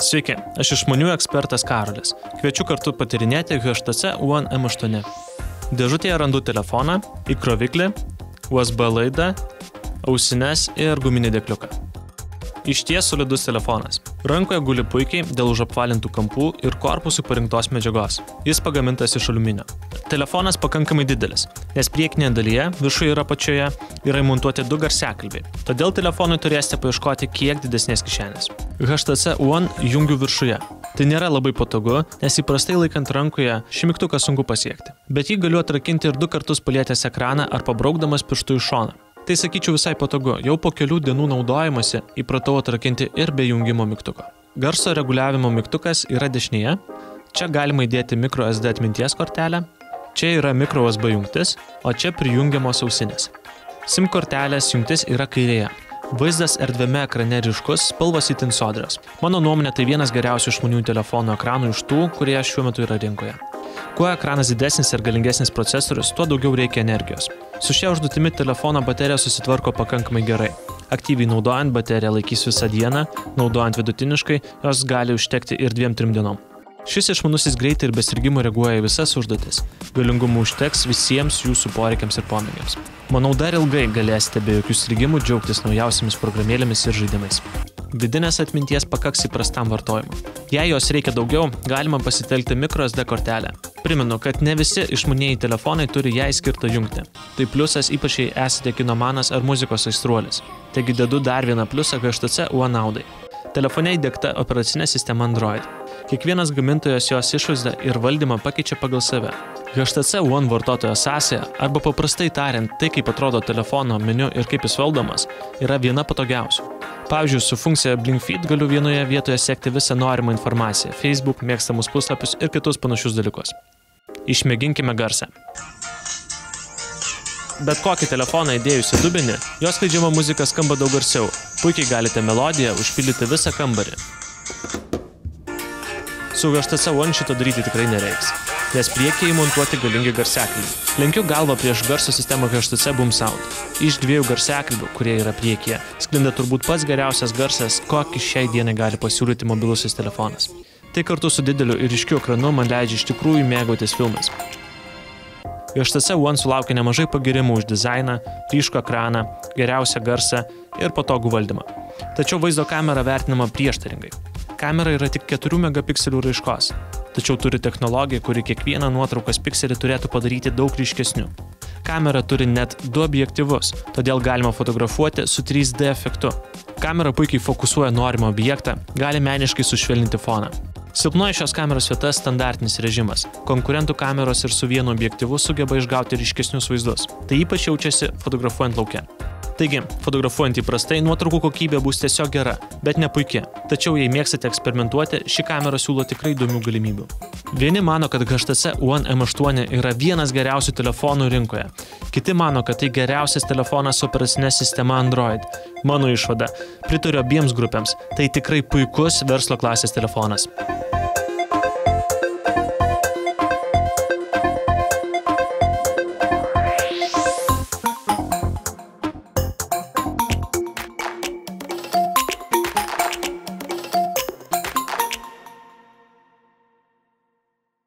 Sveiki, aš išmaniųjų ekspertas Karolis. Kviečiu kartu patyrinėti HTC One M8. Dėžutėje randu telefoną, įkroviklį, USB laidą, ausines ir guminį dėkliuką. Išties solidus telefonas. Rankoje guli puikiai dėl užapvalintų kampų ir korpusų parinktos medžiagos. Jis pagamintas iš aliuminio. Telefonas pakankamai didelis, nes priekinėje dalyje, viršuje ir apačioje, yra įmontuoti 2 garsiakalbiai. Todėl telefonui turėsite paieškoti kiek didesnės kišenės. HTC One jungiu viršuje. Tai nėra labai patogu, nes įprastai laikant rankoje šį mygtuką sunku pasiekti. Bet jį galiu atrakinti ir 2 kartus palietęs ekraną ar pabraukdamas pirštu į šoną. Tai sakyčiau visai patogu, jau po kelių dienų naudojimasi įpratau atrakinti ir be jungimo mygtuko. Garso reguliavimo mygtukas yra dešinėje, čia galima įdėti microSD atminties kortelę, čia yra microUSB jungtis, o čia prijungiamos ausinės. SIM kortelės jungtis yra kairėje. Vaizdas erdviame ekrane ryškus, spalvos itin sodrios. Mano nuomonė tai vienas geriausių išmaniųjų telefonų ekranų iš tų, kurie šiuo metu yra rinkoje. Kuo ekranas didesnis ir galingesnis procesorius, tuo daugiau reikia energijos. Su šia užduotimi telefono baterija susitvarko pakankamai gerai. Aktyviai naudojant bateriją laikys visą dieną, naudojant vidutiniškai, jos gali užtekti ir 2-3 dienom. Šis išmanusis greitai ir be sirgimų reaguoja į visas užduotis. Galingumų užteks visiems jūsų poreikiams ir pomėgiams. Manau, dar ilgai galėsite be jokių sirgimų džiaugtis naujausiamis programėlėmis ir žaidimais. Vidinės atminties pakaks įprastam vartojimui. Jei jos reikia daugiau, galima pasitelkti microSD kortelę. Primenu, kad ne visi išmanieji telefonai turi jai skirtą jungtį. Tai pliusas ypač jei esate kinomanas ar muzikos aistruolis. Taigi dedu dar vieną pliusą HTC One naudai. Telefone įdiegta operacinė sistema Android. Kiekvienas gamintojas jos išvaizdą ir valdymą pakeičia pagal save. HTC One vartotojo sąsaja, arba paprastai tariant, tai kaip atrodo telefono meniu ir kaip jis valdomas, yra viena patogiausių. Pavyzdžiui, su funkcija BlinkFeed galiu vienoje vietoje sekti visą norimą informaciją, Facebook, mėgstamus puslapius ir kitus panašius dalykus. Išmėginkime garsą. Bet kokį telefoną įdėjus į dubenį, jos skleidžiama muzika skamba daug garsiau. Puikiai galite melodiją užpildyti visą kambarį. Su HTC One šito daryti tikrai nereiks, nes priekyje įmontuoti galingi garsiakalbiai. Lenkiu galvą prieš garso sistemą HTC Boom Sound. Iš 2 garsiakalbių, kurie yra priekyje, sklinda turbūt pats geriausias garsas, kokį šiai dienai gali pasiūlyti mobilusis telefonas. Tai kartu su dideliu ir ryškiu ekranu man leidžia iš tikrųjų mėgautis filmais. HTC One sulaukė nemažai pagirimų už dizainą, ryškų ekraną, geriausią garsą ir patogų valdymą. Tačiau vaizdo kamera vertinama prieštaringai. Kamera yra tik 4 megapikselių raiškos, tačiau turi technologiją, kuri kiekvieną nuotraukos pikselį turėtų padaryti daug ryškesniu. Kamera turi net 2 objektyvus, todėl galima fotografuoti su 3D efektu. Kamera puikiai fokusuoja norimą objektą, gali meniškai sušvelninti foną. Silpnoji šios kameros vieta standartinis režimas. Konkurentų kameros ir su vienu objektyvu sugeba išgauti ryškesnius vaizdus. Tai ypač jaučiasi fotografuojant lauke. Taigi, fotografuojant įprastai, nuotraukų kokybė bus tiesiog gera, bet ne puikia. Tačiau jei mėgstate eksperimentuoti, ši kamera siūlo tikrai įdomių galimybių. Vieni mano, kad HTC One M8 yra vienas geriausių telefonų rinkoje. Kiti mano, kad tai geriausias telefonas su operacinė sistema Android. Mano išvada. Pritariu abiems grupėms. Tai tikrai puikus verslo klasės telefonas.